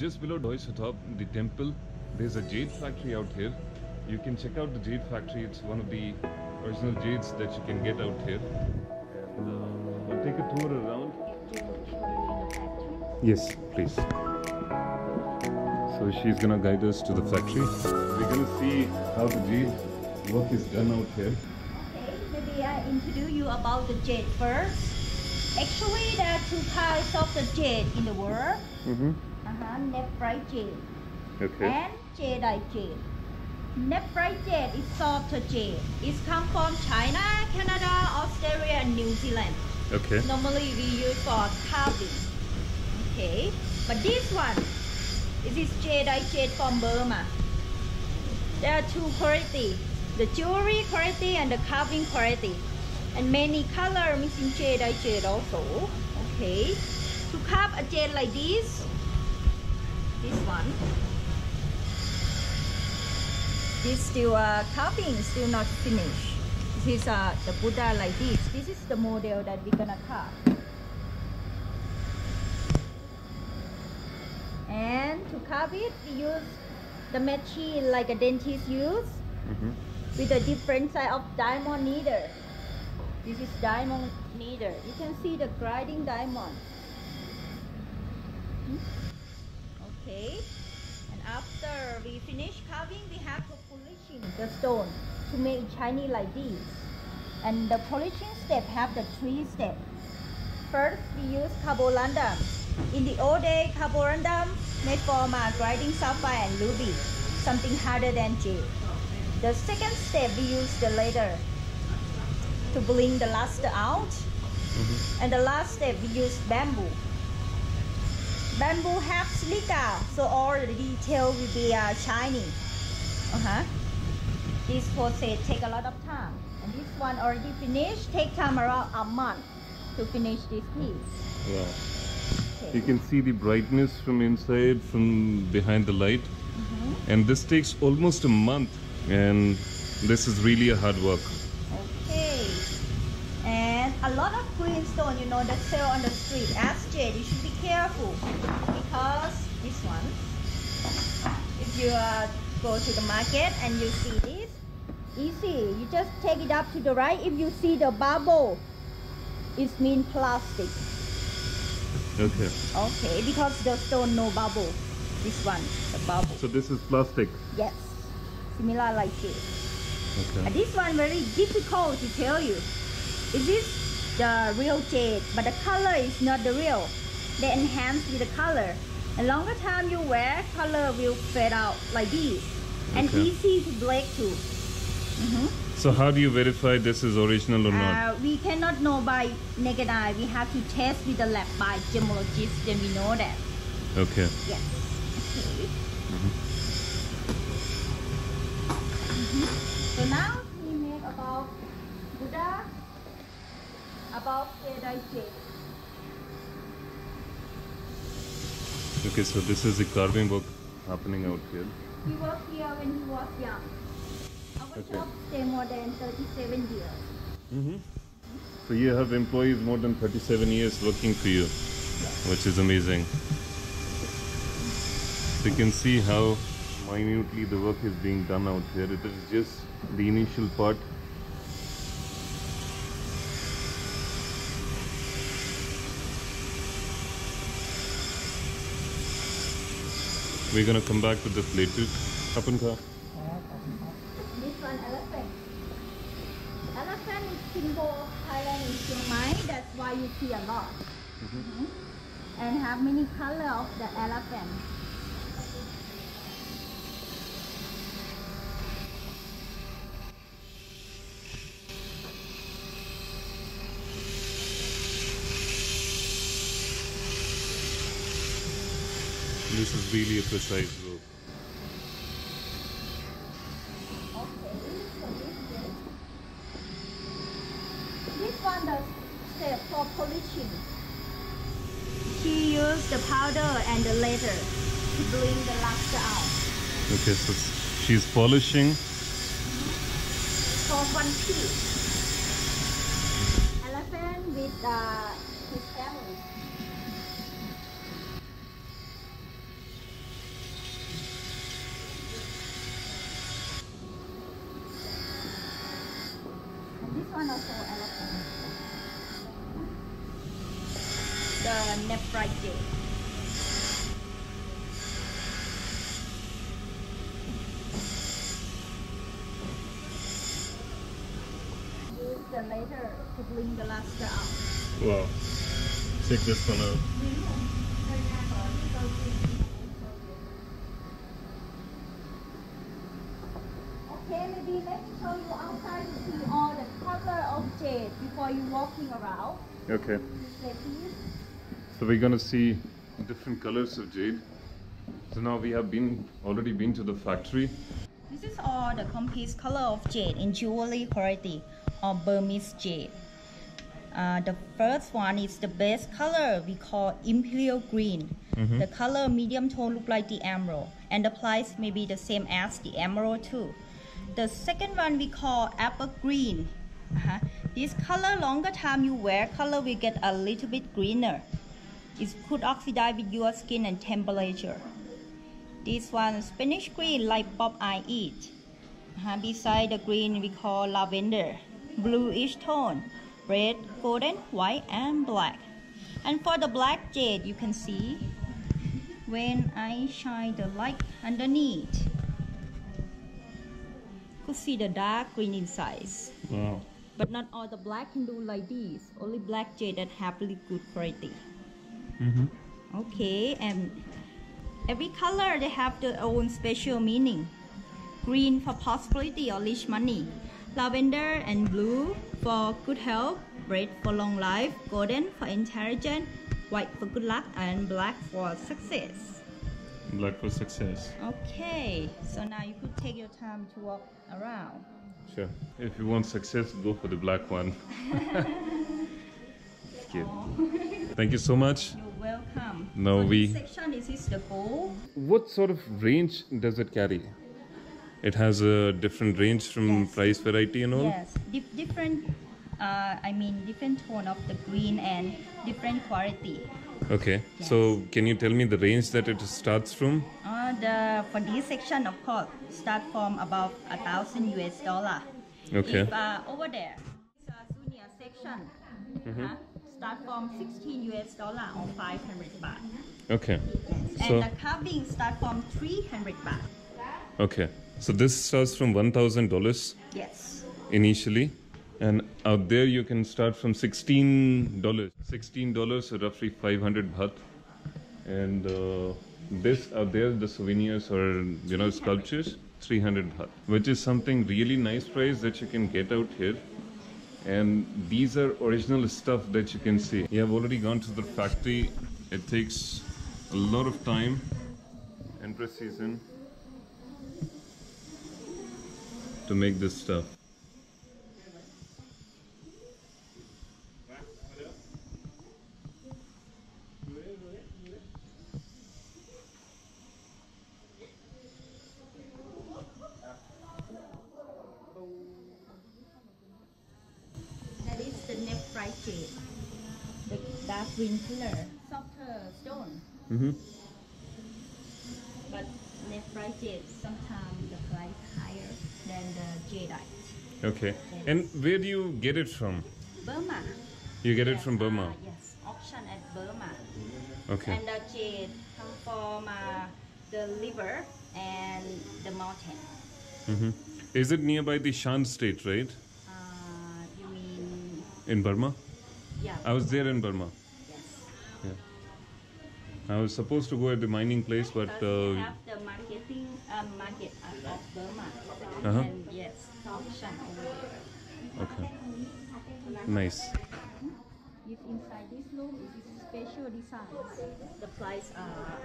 Just below Doi Satop, the temple, there's a jade factory out here. You can check out the jade factory. It's one of the original jades that you can get out here. And I'll take a tour around. Yes, please. So she's gonna guide us to the factory. We're gonna see how the jade work is done out here. Okay, maybe I introduce you about the jade first. Actually, there are two kinds of the jade in the world. Nephrite jade and jadeite jade. Nephrite jade is softer jade. It comes from China, Canada, Australia, and New Zealand. Okay. Normally we use for carving. Okay, but this one is jadeite jade from Burma. There are two quality: the jewelry quality and the carving quality, and many color missing jadeite jade also. Okay, to carve a jade like this one, this still carving, still not finished. This is the Buddha like this. This is the model that we're gonna carve. And to carve it, we use the machine like a dentist use, with a different size of diamond needle. This is diamond needle. You can see the grinding diamond. Okay, and after we finish carving, we have to polishing the stone to make shiny like this. And the polishing step have the 3 steps. First, we use carborundum. In the old day, carborundum made from grinding sapphire and ruby, something harder than jade. The second step, we use the leather to bring the luster out. And the last step, we use bamboo. Bamboo have silica, so all the detail will be shiny. This process take a lot of time, and this one already finished. Take time around a month to finish this piece. Wow. Okay. You can see the brightness from inside, from behind the light, and this takes almost a month, and this is really a hard work. Okay, and a lot of green stone, you know, that sell on the street as jade. You should be careful, because this one, if you go to the market and you see this, easy, you just take it up to the right. If you see the bubble, it means plastic. Okay. Okay, because the stone no bubble. This one, the bubble. So this is plastic. Yes, similar like this. Okay. And this one very difficult to tell you. Is this the real jade? But the color is not the real. They enhance with the color. And longer time you wear, color will fade out like this. And easy to break too. So how do you verify this is original or not? We cannot know by naked eye. We have to test with the lab by gemologists, then we know that. Okay. Yes. Okay. So now we make about Buddha, about jadeite jade. Okay, so this is the carving work happening out here. He worked here when he was young. Our shop stay more than 37 years. So you have employees more than 37 years working for you, which is amazing. So you can see how minutely the work is being done out here. It is just the initial part. We're gonna come back to this later. Kapan. This one elephant. Elephant is symbol of Thailand in Chiang Mai. That's why you see a lot. And have many color of the elephant. This is really a precise work. This one the step for polishing. She used the powder and the leather to bring the luster out. Okay, so she's polishing. For one piece. Elephant with his family. one also elephant. The nephrite jade. Use the laser to bring the luster out. Wow. Check this one out. Okay, maybe let me show you outside to see all the color of jade before you walking around. Okay. Like this. So we're gonna see different colors of jade. So now we have already been to the factory. This is all the complete color of jade in jewelry quality or Burmese jade. The first one is the best color we call imperial green. The color medium tone look like the emerald, and the price may be the same as the emerald too. The second one we call apple green. This color, longer time you wear, color will get a little bit greener. It could oxidize with your skin and temperature. This one Spanish green, like pop I eat. Beside the green we call lavender, bluish tone, red, golden, white, and black. And for the black jade, you can see when I shine the light underneath, you could see the dark green inside. Wow. But not all the black can do like this. Only black jade that have really good quality. Okay, and every color they have their own special meaning. Green for prosperity or rich money. Lavender and blue for good health. Red for long life. Golden for intelligence. White for good luck. And black for success. Black for success. Okay, so now you could take your time to walk around. Sure. If you want success, go for the black one. Kid. Thank you so much. You're welcome. Now so we. This section is the gold. What sort of range does it carry? It has a different range from Yes. price variety and all? Yes, different tone of the green and different quality. Okay. Yes. So can you tell me the range that it starts from? For this section, of course, start from about $1,000 US. Okay. If over there, it's a junior section. Start from $16 US or 500 baht. Okay. Yes. So, And the carving start from 300 baht. okay. So this starts from $1,000 Yes. initially. And out there you can start from $16. $16, so roughly 500 baht. And this out there, the souvenirs or sculptures, 300 baht, which is something really nice price that you can get out here. And these are original stuff that you can see. You have already gone to the factory. It takes a lot of time and precision to make this stuff. That is the nephrite jade, the dark green color, softer stone. But nephrite jade sometimes the price higher than the jadeite. Okay. And where do you get it from? Burma. You get it Yes, from Burma? yes, auction at Burma. Okay. And the jade come from the river and the mountain. Is it nearby the Shan state, right? You mean, In Burma? yeah, I was there in Burma. yes. Yeah. I was supposed to go at the mining place, but Because we have the market of Burma. And yes, auction over there. okay. Nice. If inside this room is special designs, the price are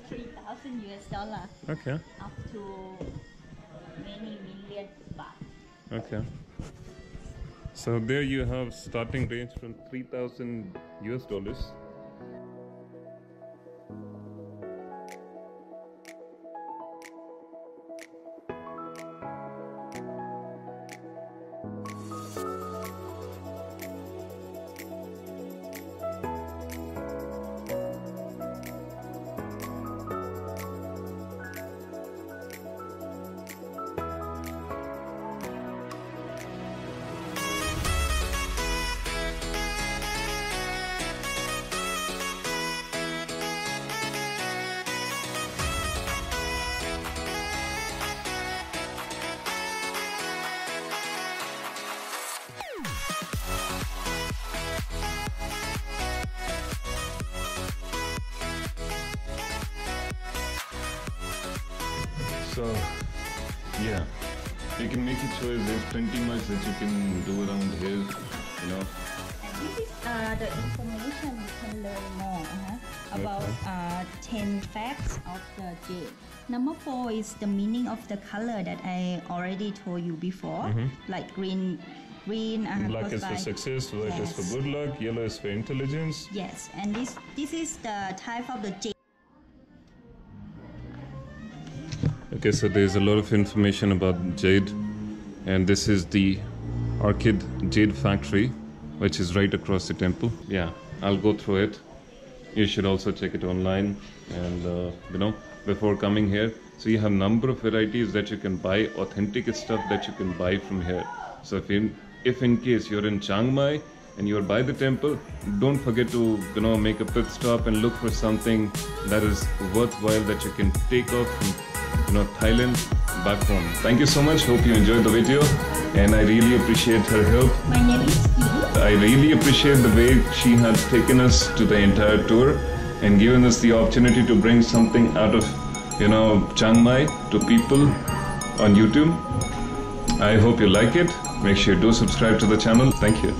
3,000 US, Okay. up to many million baht. Okay. So there you have starting range from 3,000 US. So yeah, you can make your choice. There's plenty much that you can do around here, you know. This is the information you can learn more about 10 facts of the jade. Number 4 is the meaning of the color that I already told you before, like green. Black is for success, white is for good luck, yellow is for intelligence. Yes, and this is the type of the jade. Okay, so there's a lot of information about jade, and this is the Orchid Jade Factory, which is right across the temple. Yeah, I'll go through it. You should also check it online, and you know, before coming here. So you have number of varieties that you can buy, authentic stuff that you can buy from here. So if in case you're in Chiang Mai and you're by the temple, don't forget to, you know, make a pit stop and look for something that is worthwhile that you can take off from, you know, Thailand back home. Thank you so much. Hope you enjoyed the video, and I really appreciate her help. My name is Ikson. I really appreciate the way she had taken us to the entire tour and given us the opportunity to bring something out of, you know, Chiang Mai to people on YouTube. I hope you like it. Make sure you do subscribe to the channel. Thank you.